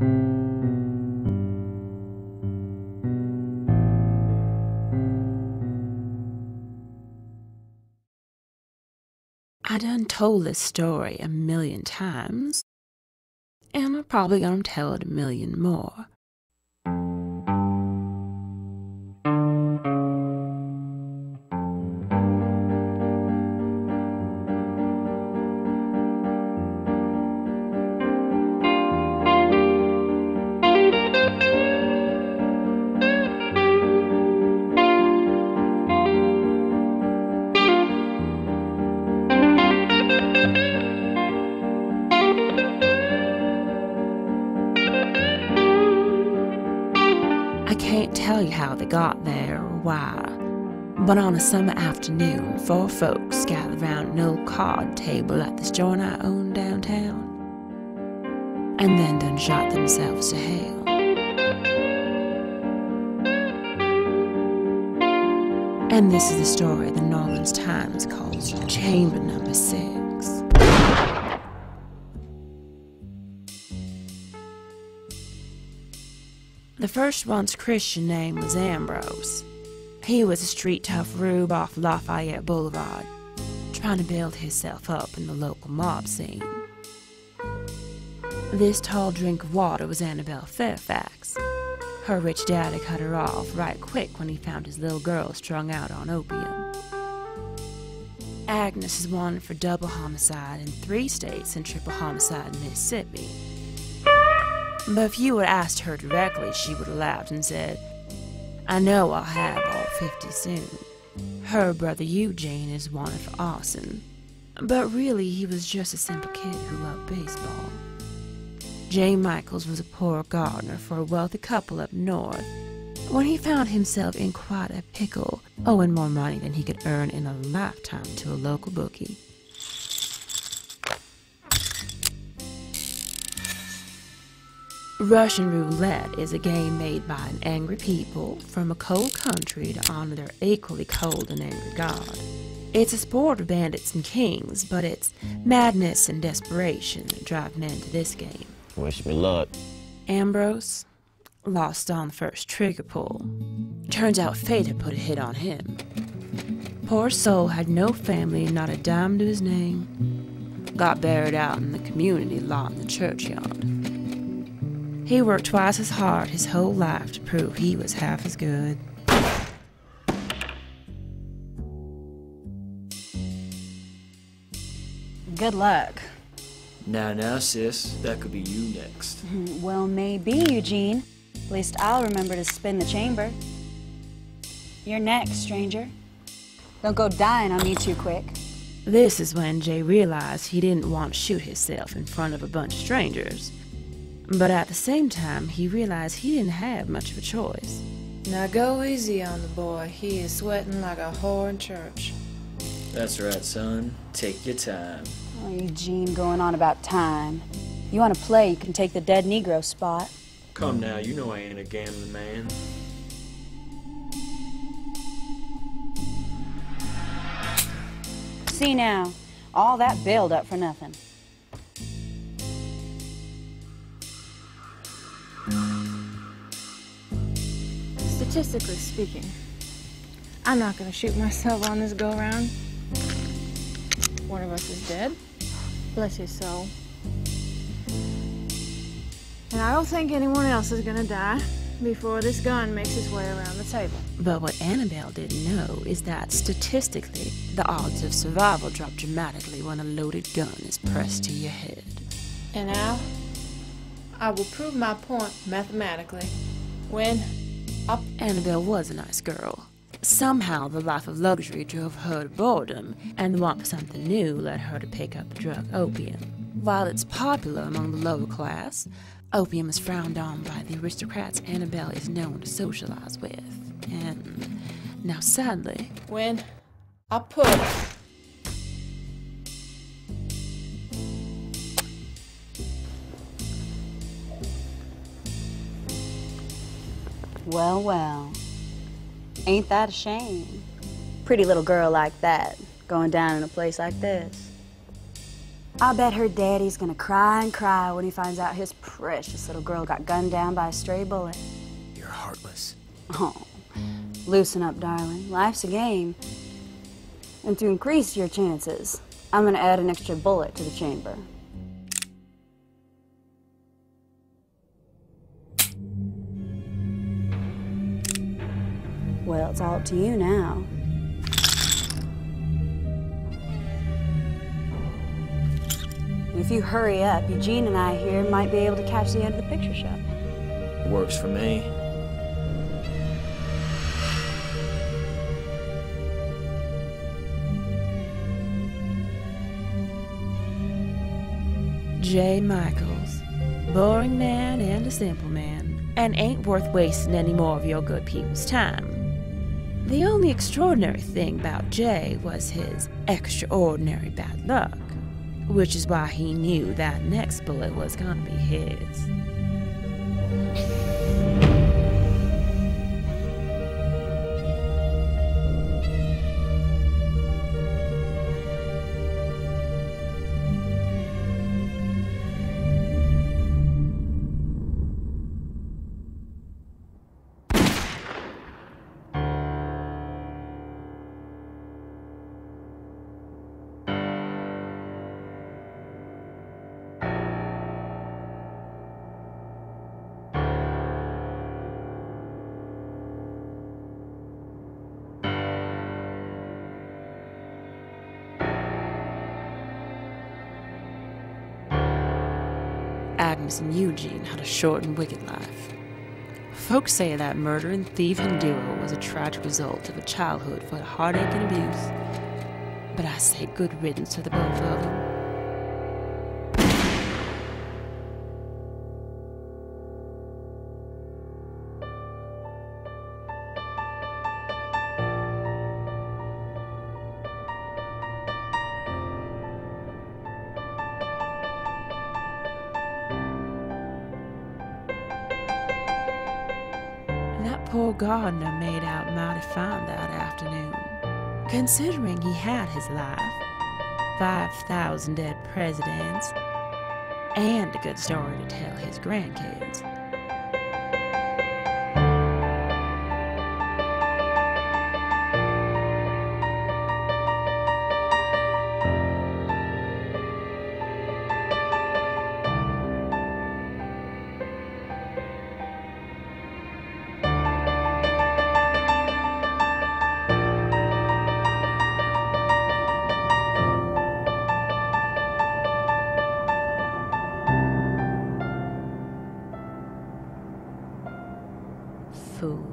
I done told this story a million times, and I'm probably gonna tell it a million more. I can't tell you how they got there or why, but on a summer afternoon, 4 folks gathered round an old card table at this joint I owned downtown, and then done shot themselves to hell. And this is the story the New Orleans Times calls Chamber Number 6. The first one's Christian name was Ambrose. He was a street tough rube off Lafayette Boulevard, trying to build himself up in the local mob scene. This tall drink of water was Annabelle Fairfax. Her rich daddy cut her off right quick when he found his little girl strung out on opium. Agnes is wanted for double homicide in 3 states and triple homicide in Mississippi. But if you had asked her directly, she would have laughed and said, "I know I'll have all 50 soon." Her brother Eugene is wanted for arson, but really he was just a simple kid who loved baseball. Jay Michaels was a poor gardener for a wealthy couple up north when he found himself in quite a pickle, owing more money than he could earn in a lifetime to a local bookie. Russian roulette is a game made by an angry people from a cold country to honor their equally cold and angry god. It's a sport of bandits and kings, but it's madness and desperation that drive men to this game. Wish me luck. Ambrose lost on the first trigger pull. Turns out fate had put a hit on him. Poor soul had no family and not a dime to his name. Got buried out in the community lot in the churchyard. He worked twice as hard his whole life to prove he was half as good. Good luck. Now, sis, that could be you next. Well, maybe, Eugene. At least I'll remember to spin the chamber. You're next, stranger. Don't go dying on me too quick. This is when Jay realized he didn't want to shoot himself in front of a bunch of strangers. But at the same time, he realized he didn't have much of a choice. Now go easy on the boy. He is sweating like a whore in church. That's right, son. Take your time. Oh, Eugene going on about time. You want to play, you can take the dead Negro spot. Come now, you know I ain't a gambling man. See now, all that build up for nothing. Statistically speaking, I'm not gonna shoot myself on this go-round. One of us is dead. Bless his soul. And I don't think anyone else is gonna die before this gun makes its way around the table. But what Annabelle didn't know is that statistically, the odds of survival drop dramatically when a loaded gun is pressed to your head. And now, I will prove my point mathematically when Annabelle was a nice girl. Somehow the life of luxury drove her to boredom, and the want for something new led her to pick up the drug opium. While it's popular among the lower class, opium is frowned on by the aristocrats Annabelle is known to socialize with. And now sadly, when I put Well, well. Ain't that a shame? Pretty little girl like that, going down in a place like this. I bet her daddy's gonna cry and cry when he finds out his precious little girl got gunned down by a stray bullet. You're heartless. Oh, loosen up, darling. Life's a game. And to increase your chances, I'm gonna add an extra bullet to the chamber. Well, it's all up to you now. If you hurry up, Eugene and I here might be able to catch the end of the picture show. Works for me. J. Michaels, boring man and a simple man, and ain't worth wasting any more of your good people's time. The only extraordinary thing about Jay was his extraordinary bad luck, which is why he knew that next bullet was gonna be his. Agnes and Eugene had a short and wicked life. Folks say that murder and thieving duo was a tragic result of a childhood full of heartache and abuse, but I say good riddance to the both of them. That poor gardener made out mighty fine that afternoon, considering he had his life, 5,000 dead presidents, and a good story to tell his grandkids. Fool.